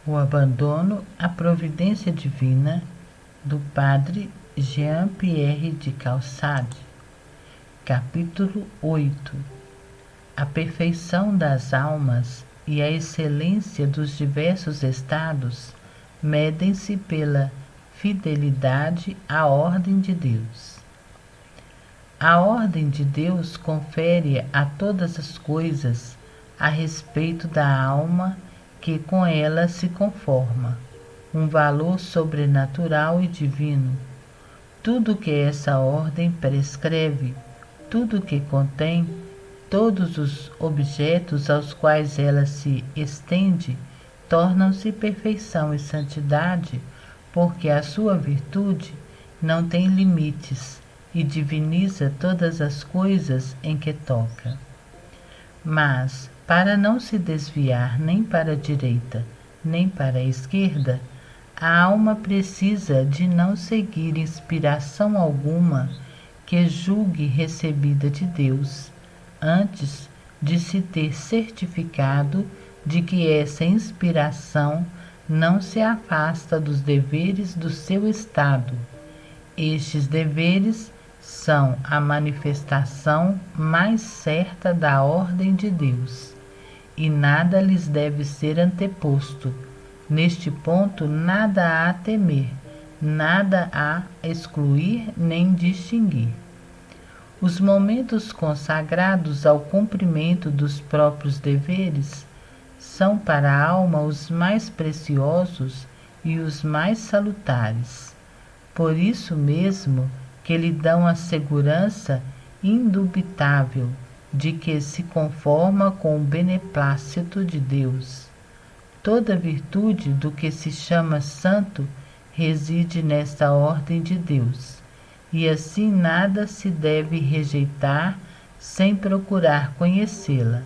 O abandono à providência divina, do Padre Jean-Pierre de Caussade. Capítulo 8. A perfeição das almas e a excelência dos diversos estados medem-se pela fidelidade à ordem de Deus. A ordem de Deus confere a todas as coisas a respeito da alma que com ela se conforma, um valor sobrenatural e divino. Tudo que essa ordem prescreve, tudo que contém, todos os objetos aos quais ela se estende, tornam-se perfeição e santidade, porque a sua virtude não tem limites e diviniza todas as coisas em que toca. Mas, para não se desviar nem para a direita, nem para a esquerda, a alma precisa de não seguir inspiração alguma que julgue recebida de Deus, antes de se ter certificado de que essa inspiração não se afasta dos deveres do seu estado. Estes deveres são a manifestação mais certa da ordem de Deus, e nada lhes deve ser anteposto. Neste ponto, nada há a temer, nada a excluir nem distinguir. Os momentos consagrados ao cumprimento dos próprios deveres são para a alma os mais preciosos e os mais salutares. Por isso mesmo que lhe dão a segurança indubitável de que se conforma com o beneplácito de Deus. Toda virtude do que se chama santo reside nesta ordem de Deus, e assim nada se deve rejeitar sem procurar conhecê-la,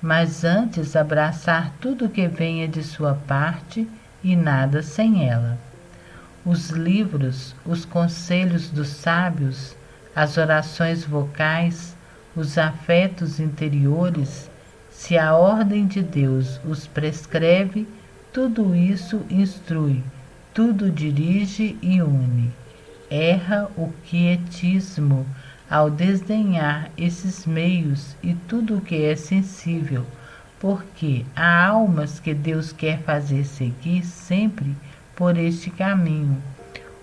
mas antes abraçar tudo que venha de sua parte e nada sem ela. Os livros, os conselhos dos sábios, as orações vocais, os afetos interiores, se a ordem de Deus os prescreve, tudo isso instrui, tudo dirige e une. Erra o quietismo ao desdenhar esses meios e tudo o que é sensível, porque há almas que Deus quer fazer seguir sempre por este caminho,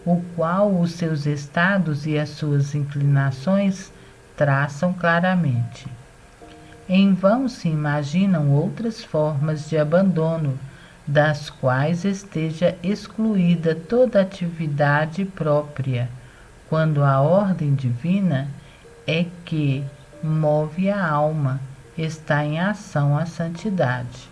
o qual os seus estados e as suas inclinações traçam claramente. Em vão se imaginam outras formas de abandono, das quais esteja excluída toda atividade própria, quando a ordem divina é que move a alma, está em ação a santidade.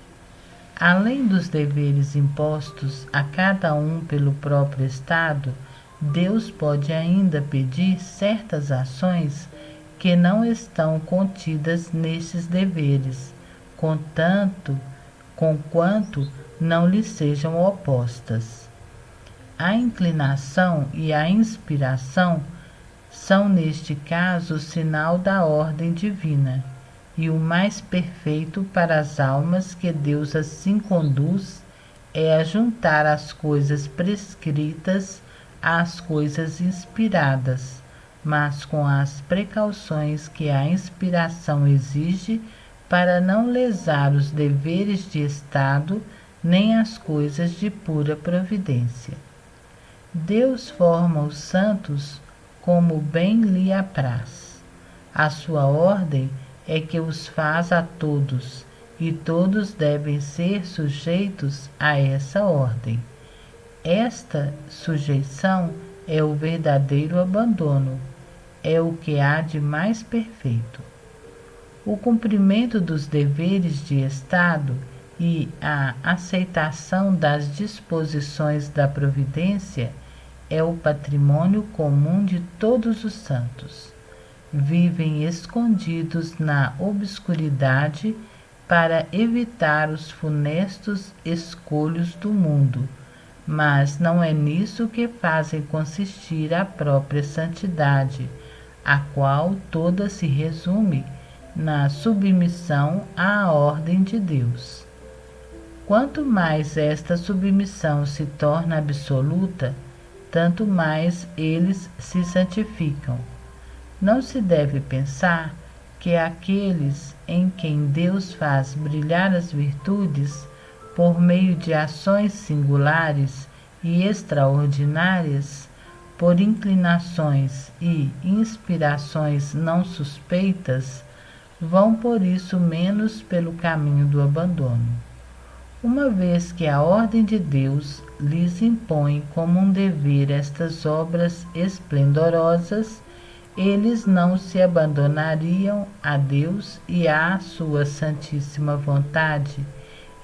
Além dos deveres impostos a cada um pelo próprio estado, Deus pode ainda pedir certas ações que não estão contidas nestes deveres, conquanto não lhes sejam opostas. A inclinação e a inspiração são, neste caso, o sinal da ordem divina, e o mais perfeito para as almas que Deus assim conduz é ajuntar as coisas prescritas às coisas inspiradas, mas com as precauções que a inspiração exige para não lesar os deveres de estado nem as coisas de pura providência. Deus forma os santos como bem lhe apraz. A sua ordem é que os faz a todos, e todos devem ser sujeitos a essa ordem. Esta sujeição é o verdadeiro abandono, é o que há de mais perfeito. O cumprimento dos deveres de estado e a aceitação das disposições da providência é o patrimônio comum de todos os santos. Vivem escondidos na obscuridade para evitar os funestos escolhos do mundo, mas não é nisso que fazem consistir a própria santidade, a qual toda se resume na submissão à ordem de Deus. Quanto mais esta submissão se torna absoluta, tanto mais eles se santificam. Não se deve pensar que aqueles em quem Deus faz brilhar as virtudes por meio de ações singulares e extraordinárias, por inclinações e inspirações não suspeitas, vão por isso menos pelo caminho do abandono. Uma vez que a ordem de Deus lhes impõe como um dever estas obras esplendorosas, eles não se abandonariam a Deus e à sua santíssima vontade,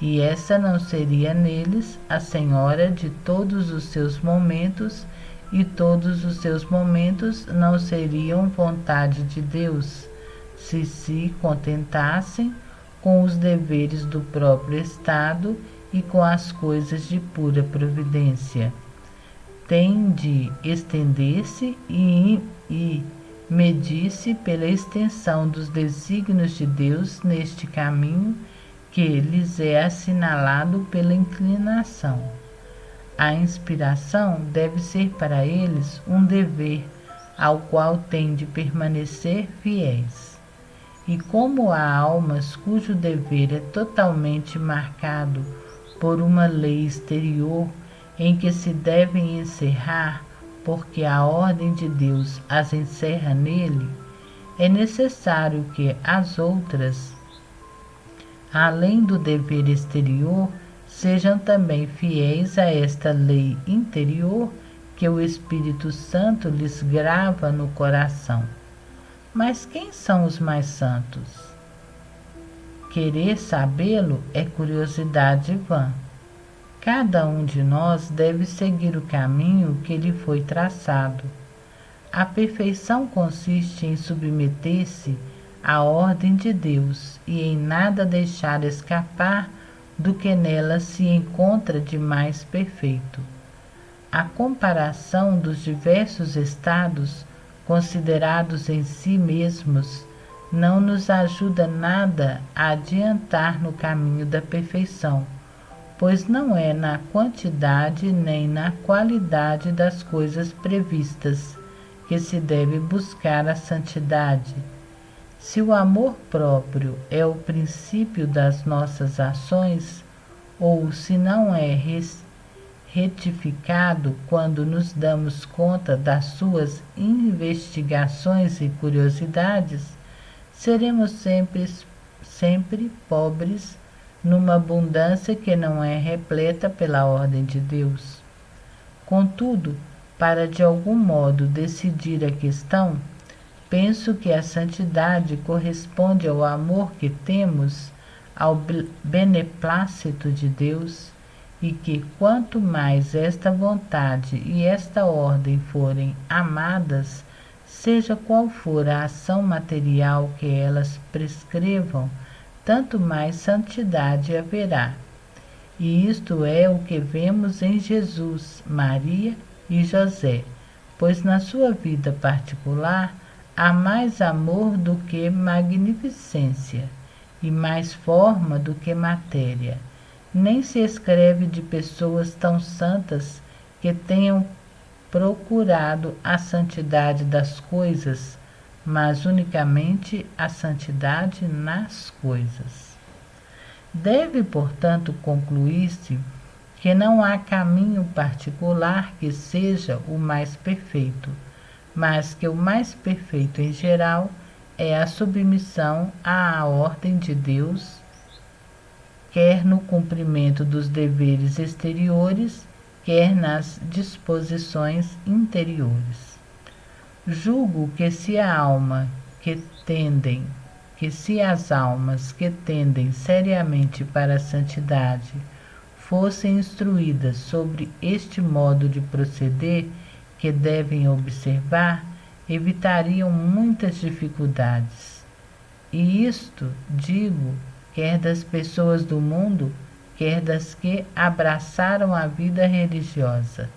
e essa não seria neles a senhora de todos os seus momentos, e todos os seus momentos não seriam vontade de Deus, se contentassem com os deveres do próprio estado e com as coisas de pura providência. Tem de estender-se e medir-se pela extensão dos desígnios de Deus neste caminho que lhes é assinalado pela inclinação. A inspiração deve ser para eles um dever ao qual têm de permanecer fiéis. E como há almas cujo dever é totalmente marcado por uma lei exterior em que se devem encerrar, porque a ordem de Deus as encerra nele, é necessário que as outras, além do dever exterior, sejam também fiéis a esta lei interior que o Espírito Santo lhes grava no coração. Mas quem são os mais santos? Querer sabê-lo é curiosidade vã. Cada um de nós deve seguir o caminho que lhe foi traçado. A perfeição consiste em submeter-se à ordem de Deus e em nada deixar escapar do que nela se encontra de mais perfeito. A comparação dos diversos estados considerados em si mesmos não nos ajuda nada a adiantar no caminho da perfeição, pois não é na quantidade nem na qualidade das coisas previstas que se deve buscar a santidade. Se o amor próprio é o princípio das nossas ações, ou se não é retificado quando nos damos conta das suas investigações e curiosidades, seremos sempre pobres numa abundância que não é repleta pela ordem de Deus. Contudo, para de algum modo decidir a questão, penso que a santidade corresponde ao amor que temos ao beneplácito de Deus, e que quanto mais esta vontade e esta ordem forem amadas, seja qual for a ação material que elas prescrevam, tanto mais santidade haverá. E isto é o que vemos em Jesus, Maria e José, pois na sua vida particular há mais amor do que magnificência, e mais forma do que matéria. Nem se escreve de pessoas tão santas que tenham procurado a santidade das coisas, mas unicamente a santidade nas coisas. Deve, portanto, concluir-se que não há caminho particular que seja o mais perfeito, mas que o mais perfeito em geral é a submissão à ordem de Deus, quer no cumprimento dos deveres exteriores, quer nas disposições interiores. Julgo que se as almas que tendem seriamente para a santidade fossem instruídas sobre este modo de proceder que devem observar, evitariam muitas dificuldades. E isto, digo, quer das pessoas do mundo, quer das que abraçaram a vida religiosa.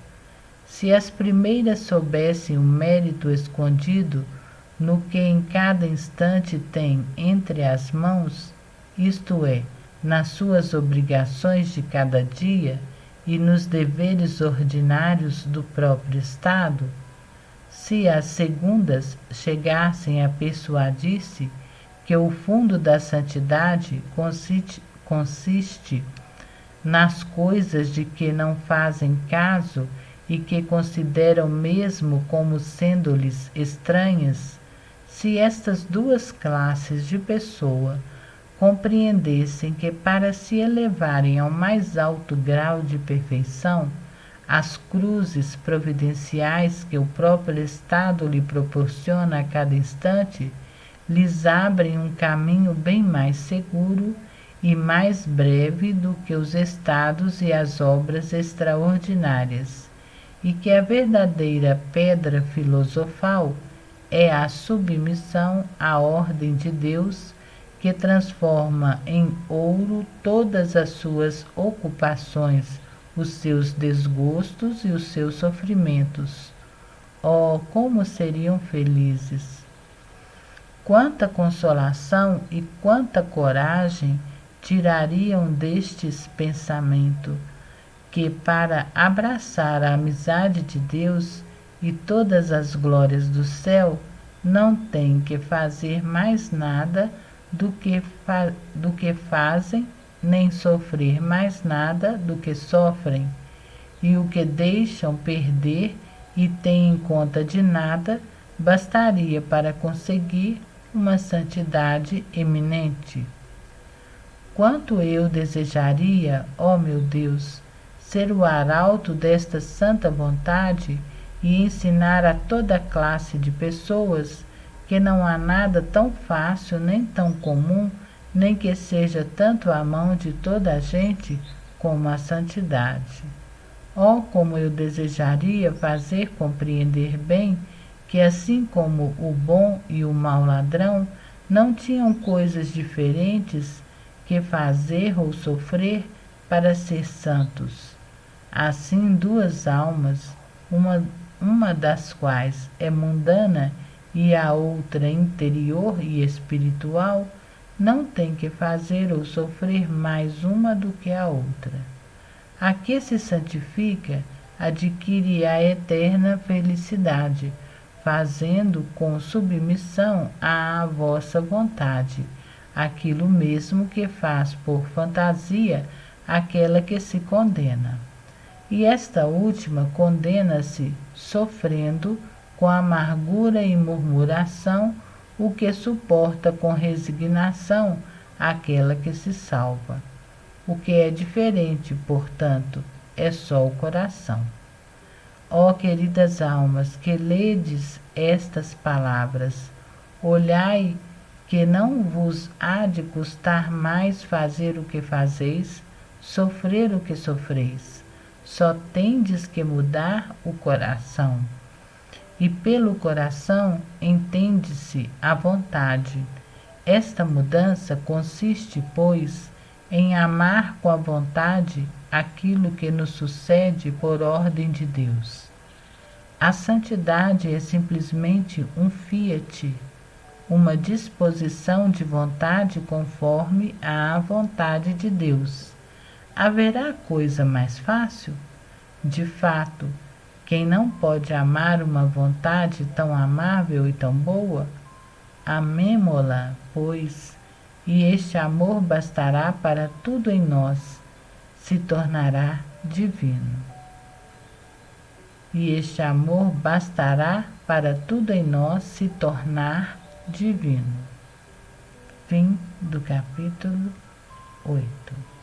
Se as primeiras soubessem o mérito escondido no que em cada instante têm entre as mãos, isto é, nas suas obrigações de cada dia e nos deveres ordinários do próprio Estado, se as segundas chegassem a persuadir-se que o fundo da santidade consiste nas coisas de que não fazem caso e que consideram mesmo como sendo-lhes estranhas, se estas duas classes de pessoa compreendessem que para se elevarem ao mais alto grau de perfeição, as cruzes providenciais que o próprio Estado lhe proporciona a cada instante lhes abrem um caminho bem mais seguro e mais breve do que os estados e as obras extraordinárias, e que a verdadeira pedra filosofal é a submissão à ordem de Deus, que transforma em ouro todas as suas ocupações, os seus desgostos e os seus sofrimentos. Oh, como seriam felizes! Quanta consolação e quanta coragem tirariam destes pensamentos, que para abraçar a amizade de Deus e todas as glórias do céu não têm que fazer mais nada do que fazem, nem sofrer mais nada do que sofrem, e o que deixam perder e têm em conta de nada bastaria para conseguir uma santidade eminente. Quanto eu desejaria, ó meu Deus, ser o arauto desta santa vontade e ensinar a toda classe de pessoas que não há nada tão fácil nem tão comum, nem que seja tanto à mão de toda a gente como a santidade. Oh, como eu desejaria fazer compreender bem que assim como o bom e o mau ladrão não tinham coisas diferentes que fazer ou sofrer para ser santos, assim duas almas, uma das quais é mundana e a outra interior e espiritual, não tem que fazer ou sofrer mais uma do que a outra. A que se santifica adquire a eterna felicidade, fazendo com submissão à vossa vontade aquilo mesmo que faz por fantasia aquela que se condena. E esta última condena-se sofrendo com amargura e murmuração o que suporta com resignação aquela que se salva. O que é diferente, portanto, é só o coração. Ó queridas almas, que ledes estas palavras, olhai que não vos há de custar mais fazer o que fazeis, sofrer o que sofreis. Só tendes que mudar o coração. E pelo coração entende-se a vontade. Esta mudança consiste, pois, em amar com a vontade aquilo que nos sucede por ordem de Deus. A santidade é simplesmente um fiat, uma disposição de vontade conforme à vontade de Deus. Haverá coisa mais fácil? De fato, quem não pode amar uma vontade tão amável e tão boa? Amemo-la, pois, e este amor bastará para tudo em nós, se tornará divino. E este amor bastará para tudo em nós se tornar divino. Fim do capítulo 8.